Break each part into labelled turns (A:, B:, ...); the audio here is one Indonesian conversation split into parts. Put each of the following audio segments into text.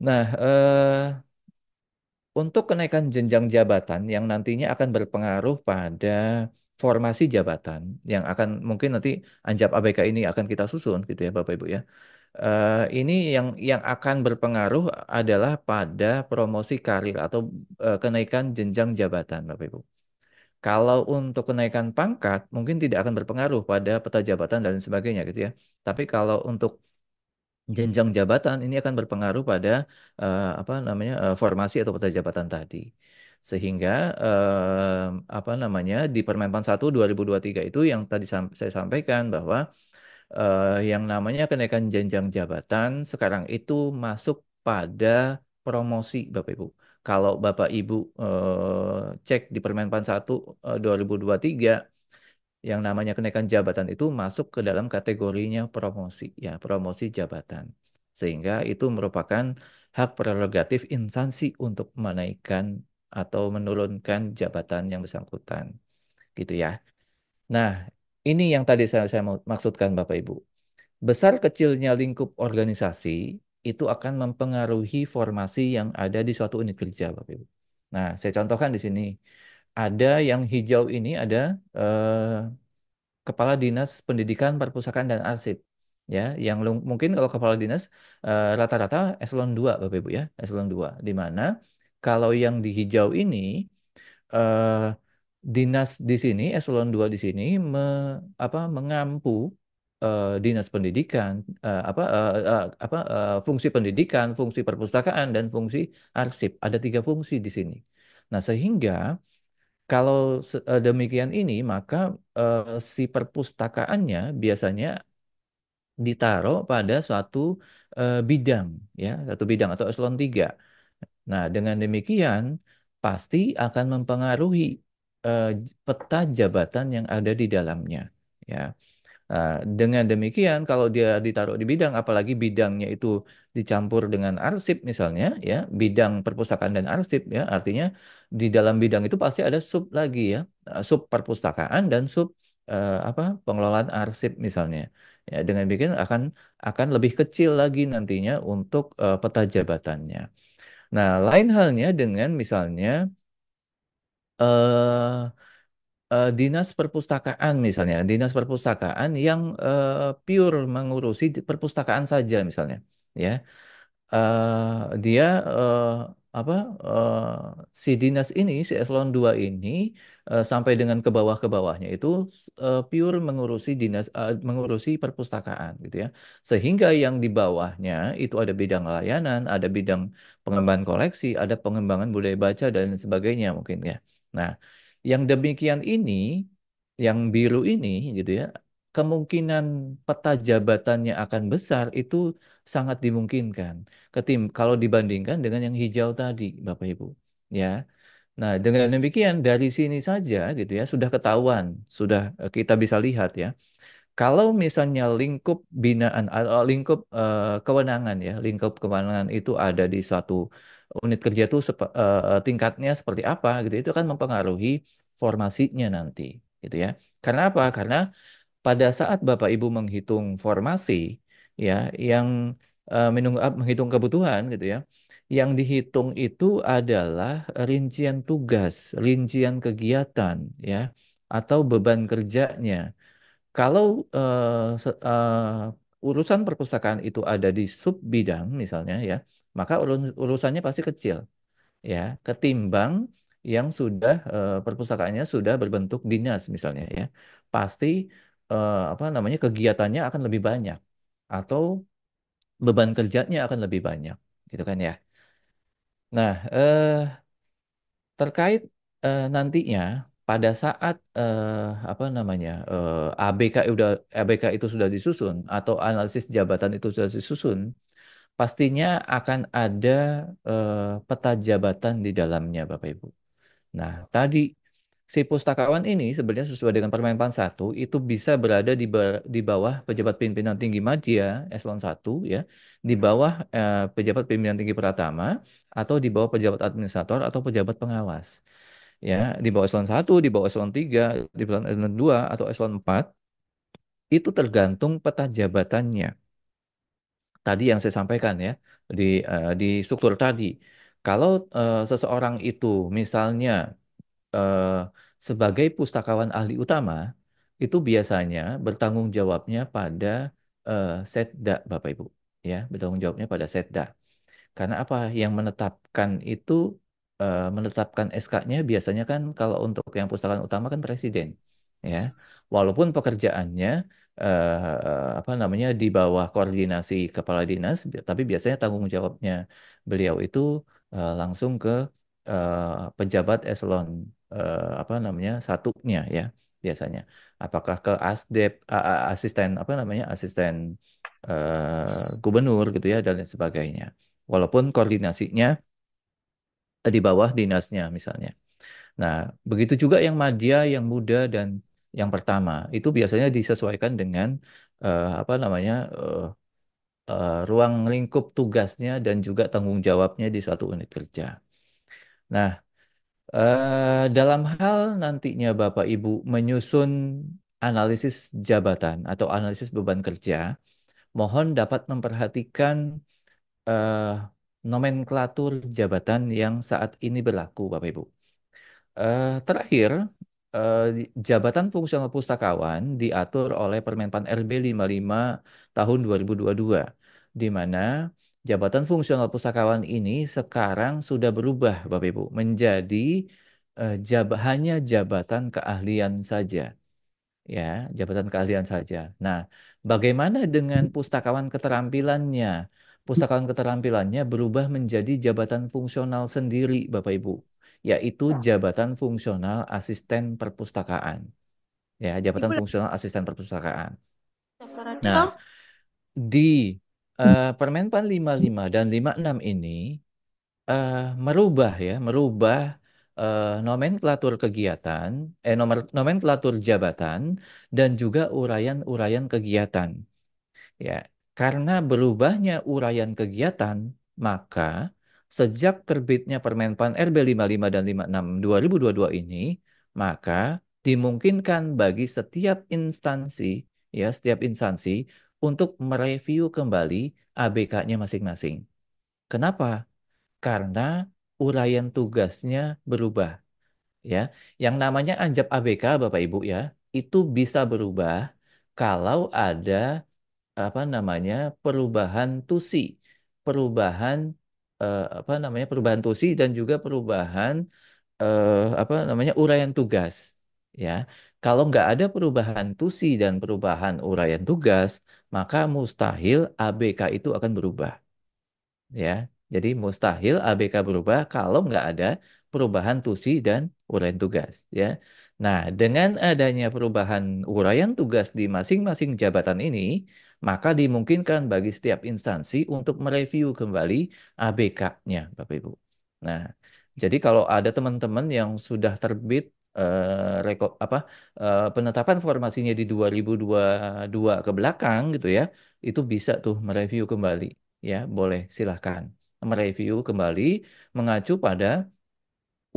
A: Nah, untuk kenaikan jenjang jabatan yang nantinya akan berpengaruh pada formasi jabatan yang akan mungkin nanti Anjab ABK ini akan kita susun gitu ya Bapak Ibu ya. Ini yang akan berpengaruh adalah pada promosi karir atau kenaikan jenjang jabatan Bapak Ibu. Kalau untuk kenaikan pangkat mungkin tidak akan berpengaruh pada peta jabatan dan sebagainya gitu ya. Tapi kalau untuk jenjang jabatan ini akan berpengaruh pada apa namanya formasi atau peta jabatan tadi. Sehingga apa namanya di Permenpan 1 2023 itu yang tadi saya sampaikan bahwa yang namanya kenaikan jenjang jabatan sekarang itu masuk pada promosi Bapak Ibu. Kalau Bapak Ibu cek di Permenpan 1 2023 yang namanya kenaikan jabatan itu masuk ke dalam kategorinya promosi, ya, promosi jabatan. Sehingga itu merupakan hak prerogatif instansi untuk menaikkan atau menurunkan jabatan yang bersangkutan, gitu ya. Nah, ini yang tadi saya mau maksudkan Bapak Ibu. Besar kecilnya lingkup organisasi itu akan mempengaruhi formasi yang ada di suatu unit kerja, Bapak Ibu. Nah, saya contohkan di sini. Ada yang hijau ini ada Kepala Dinas Pendidikan, Perpustakaan dan Arsip. Ya, yang mungkin kalau kepala dinas rata-rata eselon 2 Bapak Ibu ya, eselon 2 di mana kalau yang di hijau ini eh, dinas di sini eselon 2 di sini mengampu dinas pendidikan fungsi pendidikan, fungsi perpustakaan dan fungsi arsip. Ada tiga fungsi di sini. Nah, sehingga kalau demikian ini, maka si perpustakaannya biasanya ditaruh pada suatu bidang, ya, satu bidang atau eselon 3. Nah, dengan demikian pasti akan mempengaruhi peta jabatan yang ada di dalamnya, ya. Dengan demikian, kalau dia ditaruh di bidang, apalagi bidangnya itu dicampur dengan arsip misalnya, ya, bidang perpustakaan dan arsip, ya, artinya di dalam bidang itu pasti ada sub lagi, ya, sub perpustakaan dan sub pengelolaan arsip misalnya. Ya, dengan demikian akan lebih kecil lagi nantinya untuk peta jabatannya. Nah, lain halnya dengan misalnya eh, dinas perpustakaan misalnya, dinas perpustakaan yang pure mengurusi perpustakaan saja misalnya, ya. Dia apa si dinas ini, si eselon 2 ini sampai dengan ke bawahnya itu pure mengurusi perpustakaan gitu ya. Sehingga yang di bawahnya itu ada bidang layanan, ada bidang pengembangan koleksi, ada pengembangan budaya baca dan sebagainya mungkin ya. Nah, yang demikian ini, yang biru ini gitu ya, kemungkinan peta jabatannya akan besar itu sangat dimungkinkan kalau dibandingkan dengan yang hijau tadi, Bapak Ibu. Ya. Nah, dengan demikian dari sini saja gitu ya sudah ketahuan, sudah kita bisa lihat ya. Kalau misalnya lingkup binaan atau lingkup kewenangan ya, lingkup kewenangan itu ada di suatu unit kerja itu tingkatnya seperti apa gitu, itu akan mempengaruhi formasinya nanti gitu ya. Karena apa? Karena pada saat Bapak Ibu menghitung formasi ya yang menghitung kebutuhan gitu ya. Yang dihitung itu adalah rincian tugas, rincian kegiatan ya atau beban kerjanya. Kalau urusan perpustakaan itu ada di sub bidang misalnya ya, maka urusannya pasti kecil ya ketimbang yang sudah perpustakaannya sudah berbentuk dinas misalnya ya. Pasti apa namanya kegiatannya akan lebih banyak atau beban kerjanya akan lebih banyak gitu kan ya. Nah, terkait nantinya pada saat apa namanya ABK itu sudah disusun atau analisis jabatan itu sudah disusun, pastinya akan ada peta jabatan di dalamnya, Bapak Ibu. Nah, tadi si pustakawan ini sebenarnya sesuai dengan Permenpan 1 itu bisa berada di bawah pejabat pimpinan tinggi media eselon 1 ya, di bawah pejabat pimpinan tinggi Pratama atau di bawah pejabat administrator atau pejabat pengawas. Ya, di bawah eselon 1, di bawah eselon 3, di bawah eselon 2 atau eselon 4 itu tergantung peta jabatannya. tadi yang saya sampaikan ya di struktur tadi. Kalau seseorang itu misalnya eh, sebagai pustakawan ahli utama itu biasanya bertanggung jawabnya pada Setda, Bapak Ibu, ya bertanggung jawabnya pada Setda. Karena apa? Yang menetapkan itu menetapkan SK-nya biasanya kan kalau untuk yang pustakaan utama kan presiden, ya. Walaupun pekerjaannya apa namanya di bawah koordinasi kepala dinas, tapi biasanya tanggung jawabnya beliau itu langsung ke pejabat eselon apa namanya satunya ya biasanya. Apakah ke ASDEP, asisten apa namanya asisten gubernur gitu ya dan lain sebagainya. Walaupun koordinasinya di bawah dinasnya misalnya. Nah, begitu juga yang madya, yang muda dan yang pertama itu biasanya disesuaikan dengan apa namanya ruang lingkup tugasnya dan juga tanggung jawabnya di suatu unit kerja. Nah, dalam hal nantinya Bapak Ibu menyusun analisis jabatan atau analisis beban kerja, mohon dapat memperhatikan eh, nomenklatur jabatan yang saat ini berlaku, Bapak Ibu. Terakhir, jabatan fungsional pustakawan diatur oleh Permenpan RB 55 tahun 2022, di mana jabatan fungsional pustakawan ini sekarang sudah berubah, Bapak Ibu, menjadi hanya jabatan keahlian saja ya, jabatan keahlian saja. Nah, bagaimana dengan pustakawan keterampilannya? Pustakawan keterampilannya berubah menjadi jabatan fungsional sendiri, Bapak Ibu, yaitu jabatan fungsional asisten perpustakaan. Ya,
B: Ibu
A: jabatan
B: lagi
A: fungsional asisten perpustakaan.
B: daftarannya
A: Nah,
B: toh?
A: di Permenpan 55 dan 56 ini eh, merubah ya, merubah nomenklatur kegiatan, nomenklatur jabatan dan juga uraian-uraian kegiatan. Ya, karena berubahnya uraian kegiatan, maka sejak terbitnya Permenpan RB 55 dan 56 2022 ini, maka dimungkinkan bagi setiap instansi untuk mereview kembali ABK-nya masing-masing. Kenapa? Karena uraian tugasnya berubah ya. Yang namanya anjap ABK Bapak Ibu ya, itu bisa berubah kalau ada apa namanya perubahan tusi, perubahan apa namanya perubahan tusi dan juga perubahan apa namanya uraian tugas ya. Kalau nggak ada perubahan tusi dan perubahan uraian tugas, maka mustahil ABK itu akan berubah ya. Jadi mustahil ABK berubah kalau nggak ada perubahan tusi dan uraian tugas ya. Nah, dengan adanya perubahan uraian tugas di masing-masing jabatan ini, maka dimungkinkan bagi setiap instansi untuk mereview kembali ABK-nya, Bapak Ibu. Nah, jadi kalau ada teman-teman yang sudah terbit apa penetapan formasinya di 2022 ke belakang gitu ya, itu bisa tuh mereview kembali ya, boleh silahkan mereview kembali mengacu pada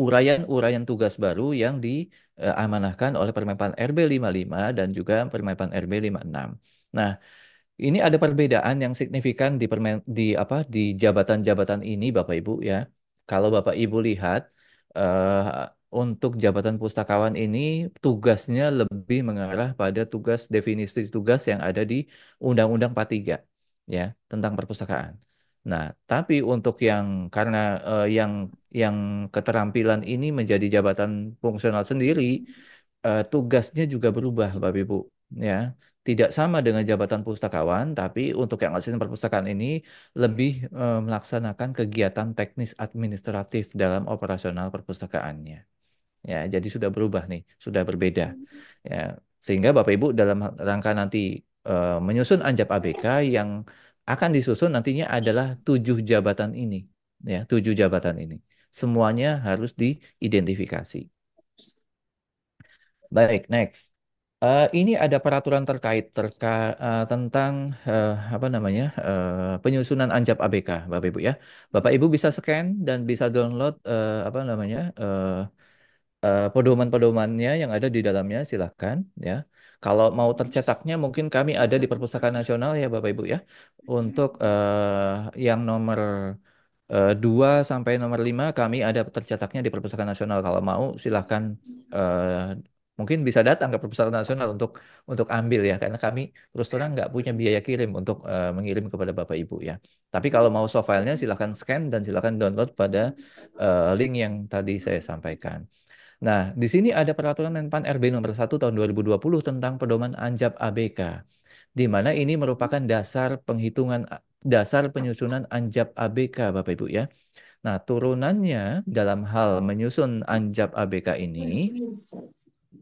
A: uraian-uraian tugas baru yang diamanahkan oleh Permenpan RB 55 dan juga Permenpan RB 56. Nah, ini ada perbedaan yang signifikan di apa di jabatan-jabatan ini Bapak Ibu ya. Kalau Bapak Ibu lihat untuk jabatan pustakawan ini tugasnya lebih mengarah pada tugas definisi tugas yang ada di Undang-Undang 43 ya tentang perpustakaan. Nah, tapi untuk yang karena yang keterampilan ini menjadi jabatan fungsional sendiri, tugasnya juga berubah Bapak Ibu ya. Tidak sama dengan jabatan pustakawan, tapi untuk yang asisten perpustakaan ini lebih melaksanakan kegiatan teknis administratif dalam operasional perpustakaannya. Ya, jadi sudah berubah nih, sudah berbeda. Ya, sehingga Bapak Ibu dalam rangka nanti menyusun Anjap ABK yang akan disusun nantinya adalah 7 jabatan ini, ya, 7 jabatan ini. Semuanya harus diidentifikasi. Baik, next. Ini ada peraturan tentang apa namanya penyusunan Anjap ABK, Bapak Ibu ya. Bapak Ibu bisa scan dan bisa download apa namanya pedoman-pedomannya yang ada di dalamnya, silahkan ya. Kalau mau tercetaknya mungkin kami ada di Perpustakaan Nasional ya Bapak Ibu ya. Untuk yang nomor 2 sampai nomor 5 kami ada tercetaknya di Perpustakaan Nasional. Kalau mau silahkan eh, mungkin bisa datang ke Perpustakaan Nasional untuk ambil ya. Karena kami terus terang nggak punya biaya kirim untuk mengirim kepada Bapak Ibu ya. Tapi kalau mau soft filenya silahkan scan dan silahkan download pada link yang tadi saya sampaikan. Nah, di sini ada peraturan Menpan RB nomor 1 tahun 2020 tentang pedoman anjap ABK, di mana ini merupakan dasar penyusunan anjap ABK, Bapak Ibu ya. Nah, turunannya dalam hal menyusun anjap ABK ini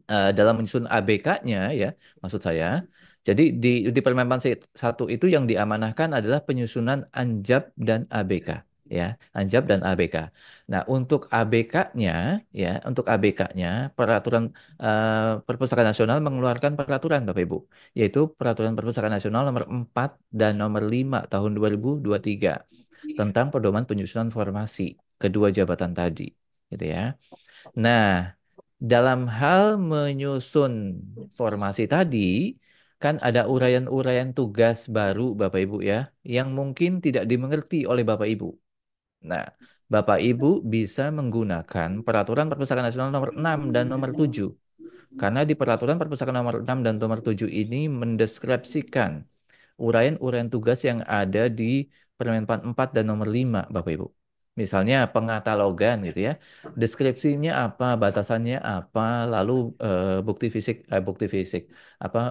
A: dalam menyusun ABK-nya ya, maksud saya. Jadi di Permenpan 1 itu yang diamanahkan adalah penyusunan Anjab dan ABK ya, Anjab dan ABK. Nah, untuk ABK-nya ya, untuk ABK-nya Peraturan Perpustakaan Nasional mengeluarkan peraturan Bapak Ibu, yaitu Peraturan Perpustakaan Nasional nomor 4 dan nomor 5 tahun 2023 tentang pedoman penyusunan formasi kedua jabatan tadi, gitu ya. Nah, dalam hal menyusun formasi tadi, kan ada uraian-uraian tugas baru Bapak Ibu ya, yang mungkin tidak dimengerti oleh Bapak Ibu. Nah, Bapak Ibu bisa menggunakan Peraturan Perpustakaan Nasional nomor 6 dan nomor 7. Karena di Peraturan Perpustakaan nomor 6 dan nomor 7 ini mendeskripsikan uraian-uraian tugas yang ada di Permenpan 4 dan nomor 5, Bapak Ibu. Misalnya pengatalogan gitu ya. Deskripsinya apa, batasannya apa, lalu bukti fisik apa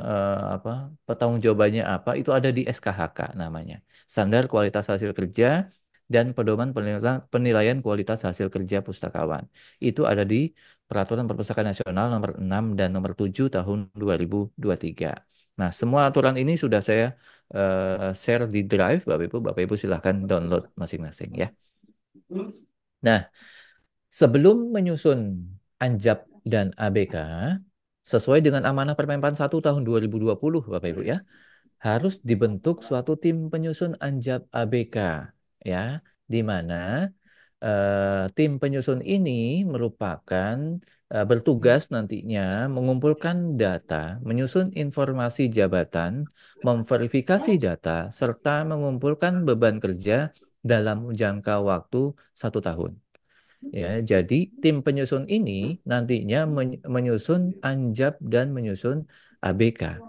A: pertanggungjawabannya apa, itu ada di SKHK namanya. Standar Kualitas Hasil Kerja dan Pedoman Penilaian Kualitas Hasil Kerja Pustakawan. Itu ada di Peraturan Perpustakaan Nasional nomor 6 dan nomor 7 tahun 2023. Nah, semua aturan ini sudah saya share di Drive, Bapak Ibu silahkan download masing-masing ya. Nah, sebelum menyusun Anjab dan ABK, sesuai dengan amanah Permenpan 1 tahun 2020, Bapak Ibu ya, harus dibentuk suatu tim penyusun Anjab ABK ya, di mana tim penyusun ini merupakan bertugas nantinya mengumpulkan data, menyusun informasi jabatan, memverifikasi data, serta mengumpulkan beban kerja dalam jangka waktu 1 tahun. Ya, jadi tim penyusun ini nantinya menyusun Anjab dan menyusun ABK.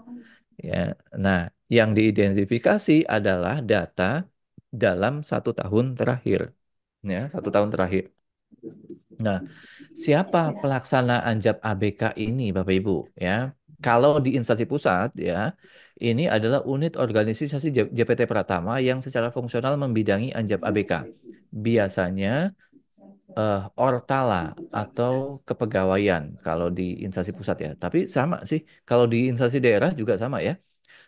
A: Ya, nah, yang diidentifikasi adalah data dalam 1 tahun terakhir. Ya, 1 tahun terakhir. Nah, siapa pelaksana Anjab ABK ini, Bapak Ibu? Ya, kalau di instansi pusat, ya, ini adalah unit organisasi JPT Pratama yang secara fungsional membidangi Anjab ABK. Biasanya Ortala atau kepegawaian kalau di instansi pusat ya. Tapi sama sih, kalau di instansi daerah juga sama ya.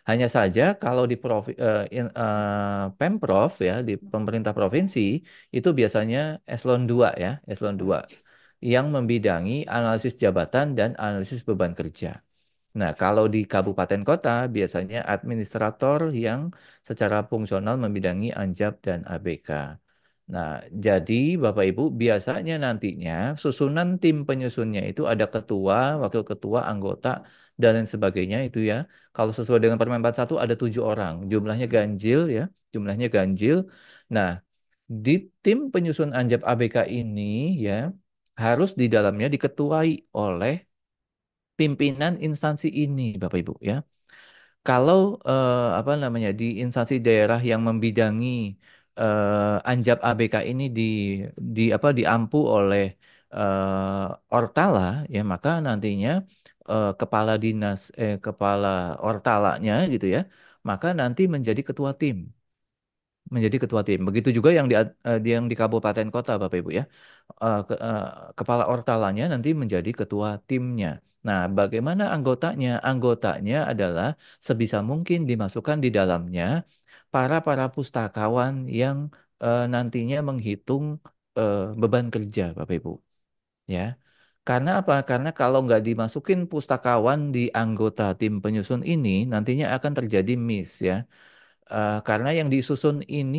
A: Hanya saja kalau di Pemprov ya, di pemerintah provinsi itu biasanya eselon 2 ya, eselon 2 yang membidangi analisis jabatan dan analisis beban kerja. Nah, kalau di kabupaten kota biasanya administrator yang secara fungsional membidangi Anjab dan ABK. Nah, jadi Bapak Ibu biasanya nantinya susunan tim penyusunnya itu ada ketua, wakil ketua, anggota, dan lain sebagainya itu ya. Kalau sesuai dengan Permen 41 ada 7 orang, jumlahnya ganjil ya, jumlahnya ganjil. Nah, di tim penyusun Anjab ABK ini ya harus di dalamnya diketuai oleh pimpinan instansi ini, Bapak Ibu ya. Kalau apa namanya di instansi daerah yang membidangi Anjab ABK ini diampu oleh Ortala ya maka nantinya kepala Ortalanya gitu ya maka nanti menjadi ketua tim. Begitu juga yang di kabupaten kota, Bapak Ibu ya. Kepala ortalanya nanti menjadi ketua timnya. Nah, bagaimana anggotanya? Anggotanya adalah sebisa mungkin dimasukkan di dalamnya para pustakawan yang nantinya menghitung beban kerja, Bapak Ibu. Ya. Karena apa? Karena kalau nggak dimasukin pustakawan di anggota tim penyusun ini, nantinya akan terjadi miss ya. Karena yang disusun ini